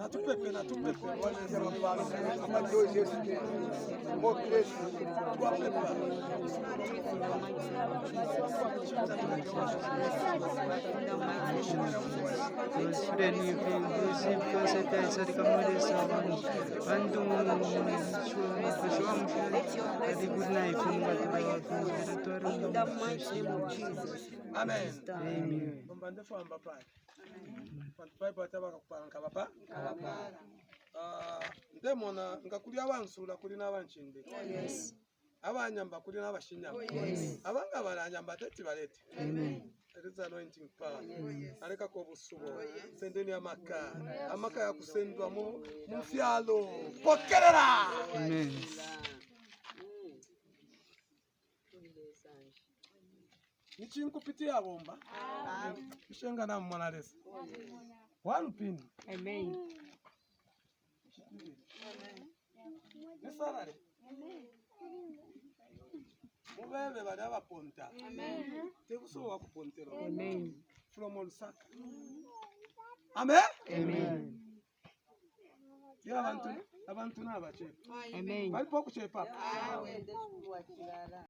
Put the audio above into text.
Natupepe amadozi mokres twapepa Amen. Ndemona ngakulia wansula kuli n'abanchinde. Yes. Abanyamba kuli n'abashinyamba. Yes. Abanga baranyamba teti balete. Amen. There is anointing power. Aleka ko busubo. Sendeni amaka. Amaka ya kusendwa mu mfialo. Pokerera. Amen. Nichinkupitia bomba. Kishenga na mwanalesa. One pin. Amen. Nisarare. Mubebe bali abaponta. Amen. Tekusowa kupontero. Amen. From Olusaka. Amen. Amen. Ya abantu n'abachepa. Amen. Bali pokuchepa.